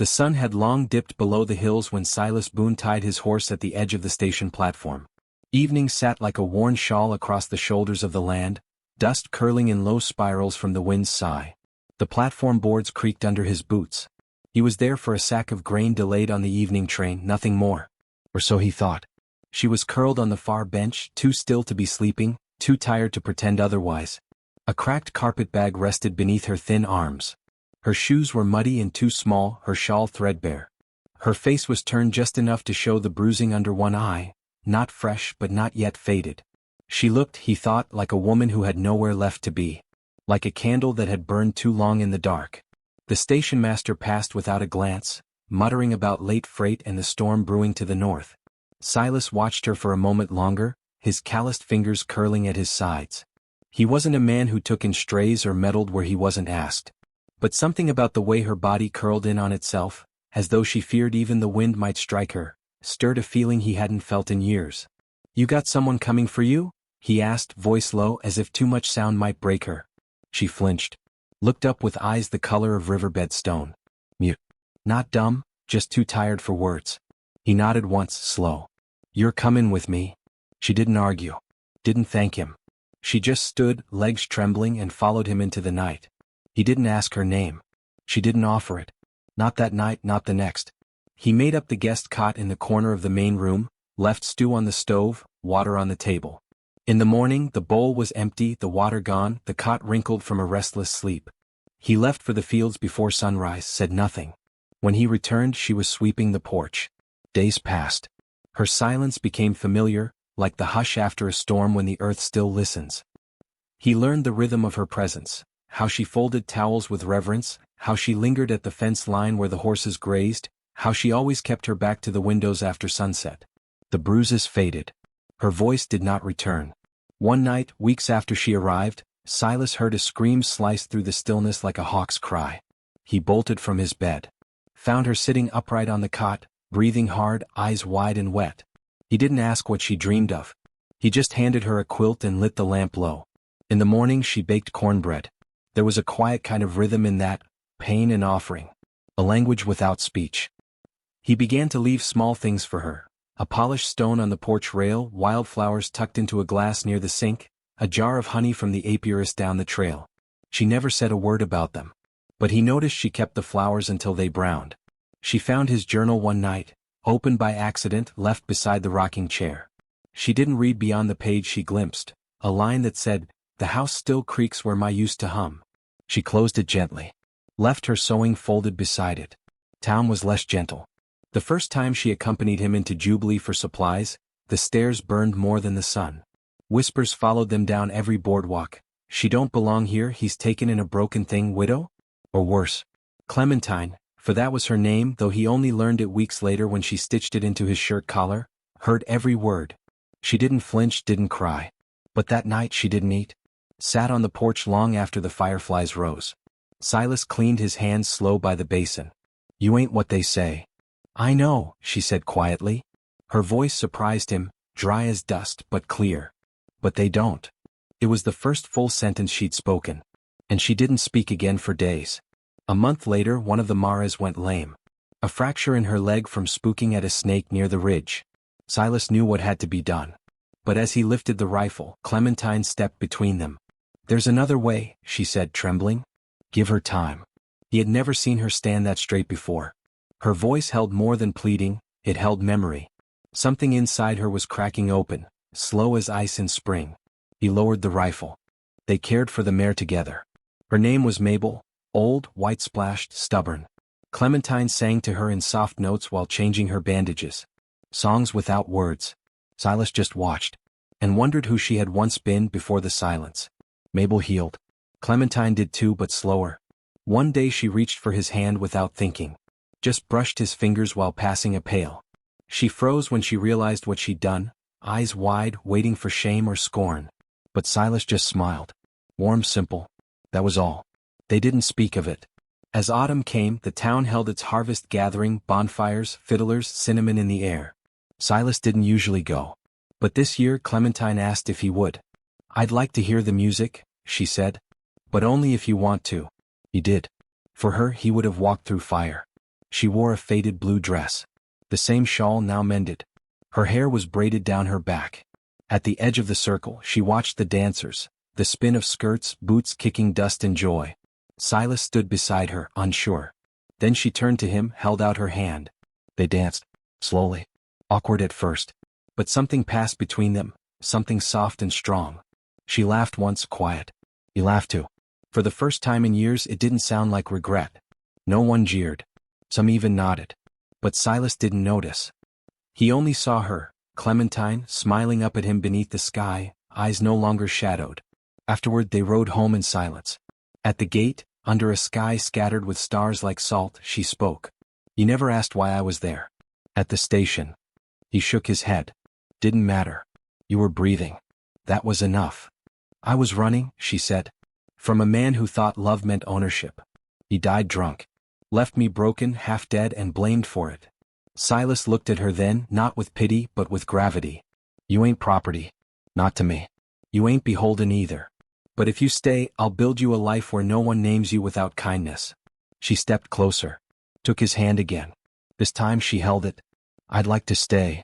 The sun had long dipped below the hills when Silas Boone tied his horse at the edge of the station platform. Evening sat like a worn shawl across the shoulders of the land, dust curling in low spirals from the wind's sigh. The platform boards creaked under his boots. He was there for a sack of grain delayed on the evening train, nothing more. Or so he thought. She was curled on the far bench, too still to be sleeping, too tired to pretend otherwise. A cracked carpetbag rested beneath her thin arms. Her shoes were muddy and too small, her shawl threadbare. Her face was turned just enough to show the bruising under one eye, not fresh but not yet faded. She looked, he thought, like a woman who had nowhere left to be. Like a candle that had burned too long in the dark. The station master passed without a glance, muttering about late freight and the storm brewing to the north. Silas watched her for a moment longer, his calloused fingers curling at his sides. He wasn't a man who took in strays or meddled where he wasn't asked. But something about the way her body curled in on itself, as though she feared even the wind might strike her, stirred a feeling he hadn't felt in years. "You got someone coming for you?" he asked, voice low as if too much sound might break her. She flinched. Looked up with eyes the color of riverbed stone. Mute. Not dumb, just too tired for words. He nodded once, slow. "You're comin' with me." She didn't argue. Didn't thank him. She just stood, legs trembling, and followed him into the night. He didn't ask her name. She didn't offer it. Not that night, not the next. He made up the guest cot in the corner of the main room, left stew on the stove, water on the table. In the morning, the bowl was empty, the water gone, the cot wrinkled from a restless sleep. He left for the fields before sunrise, said nothing. When he returned, she was sweeping the porch. Days passed. Her silence became familiar, like the hush after a storm when the earth still listens. He learned the rhythm of her presence, how she folded towels with reverence, how she lingered at the fence line where the horses grazed, how she always kept her back to the windows after sunset. The bruises faded. Her voice did not return. One night, weeks after she arrived, Silas heard a scream slice through the stillness like a hawk's cry. He bolted from his bed. Found her sitting upright on the cot, breathing hard, eyes wide and wet. He didn't ask what she dreamed of. He just handed her a quilt and lit the lamp low. In the morning she baked cornbread. There was a quiet kind of rhythm in that, pain and offering. A language without speech. He began to leave small things for her. A polished stone on the porch rail, wildflowers tucked into a glass near the sink, a jar of honey from the apiarist down the trail. She never said a word about them. But he noticed she kept the flowers until they browned. She found his journal one night, opened by accident, left beside the rocking chair. She didn't read beyond the page she glimpsed, a line that said, "The house still creaks where my used to hum." She closed it gently. Left her sewing folded beside it. Town was less gentle. The first time she accompanied him into Jubilee for supplies, the stairs burned more than the sun. Whispers followed them down every boardwalk. "She don't belong here, he's taken in a broken thing, widow?" Or worse. Clementine, for that was her name, though he only learned it weeks later when she stitched it into his shirt collar, heard every word. She didn't flinch, didn't cry. But that night she didn't eat. Sat on the porch long after the fireflies rose. Silas cleaned his hands slow by the basin. "You ain't what they say." "I know," she said quietly. Her voice surprised him, dry as dust but clear. "But they don't." It was the first full sentence she'd spoken. And she didn't speak again for days. A month later one of the Maras went lame. A fracture in her leg from spooking at a snake near the ridge. Silas knew what had to be done. But as he lifted the rifle, Clementine stepped between them. "There's another way," she said, trembling. "Give her time." He had never seen her stand that straight before. Her voice held more than pleading, it held memory. Something inside her was cracking open, slow as ice in spring. He lowered the rifle. They cared for the mare together. Her name was Mabel, old, white-splashed, stubborn. Clementine sang to her in soft notes while changing her bandages. Songs without words. Silas just watched, and wondered who she had once been before the silence. Mabel healed. Clementine did too, but slower. One day she reached for his hand without thinking. Just brushed his fingers while passing a pail. She froze when she realized what she'd done, eyes wide, waiting for shame or scorn. But Silas just smiled. Warm, simple. That was all. They didn't speak of it. As autumn came, the town held its harvest gathering, bonfires, fiddlers, cinnamon in the air. Silas didn't usually go. But this year Clementine asked if he would. "I'd like to hear the music," she said. "But only if you want to." He did. For her he would have walked through fire. She wore a faded blue dress. The same shawl now mended. Her hair was braided down her back. At the edge of the circle she watched the dancers, the spin of skirts, boots kicking dust in joy. Silas stood beside her, unsure. Then she turned to him, held out her hand. They danced, slowly, awkward at first. But something passed between them, something soft and strong. She laughed once, quiet. He laughed too. For the first time in years it didn't sound like regret. No one jeered. Some even nodded. But Silas didn't notice. He only saw her, Clementine, smiling up at him beneath the sky, eyes no longer shadowed. Afterward they rode home in silence. At the gate, under a sky scattered with stars like salt, she spoke. You never asked why I was there. At the station. He shook his head. Didn't matter. You were breathing. That was enough. I was running, she said. From a man who thought love meant ownership. He died drunk. Left me broken, half dead, and blamed for it. Silas looked at her then, not with pity but with gravity. You ain't property. Not to me. You ain't beholden either. But if you stay, I'll build you a life where no one names you without kindness. She stepped closer. Took his hand again. This time she held it. I'd like to stay.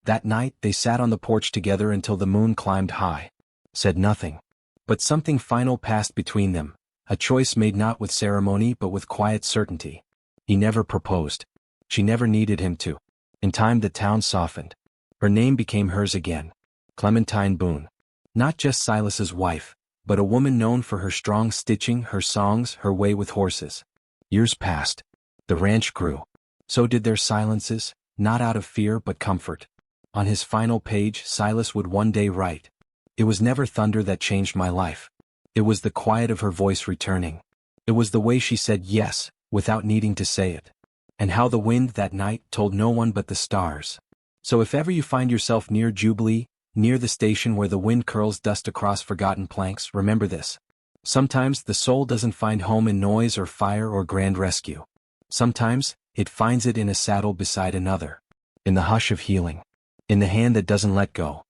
That night they sat on the porch together until the moon climbed high. Said nothing. But something final passed between them, a choice made not with ceremony but with quiet certainty. He never proposed. She never needed him to. In time the town softened. Her name became hers again. Clementine Boone. Not just Silas's wife, but a woman known for her strong stitching, her songs, her way with horses. Years passed. The ranch grew. So did their silences, not out of fear but comfort. On his final page Silas would one day write, "It was never thunder that changed my life. It was the quiet of her voice returning. It was the way she said yes, without needing to say it. And how the wind that night told no one but the stars." So if ever you find yourself near Jubilee, near the station where the wind curls dust across forgotten planks, remember this. Sometimes the soul doesn't find home in noise or fire or grand rescue. Sometimes it finds it in a saddle beside another. In the hush of healing. In the hand that doesn't let go.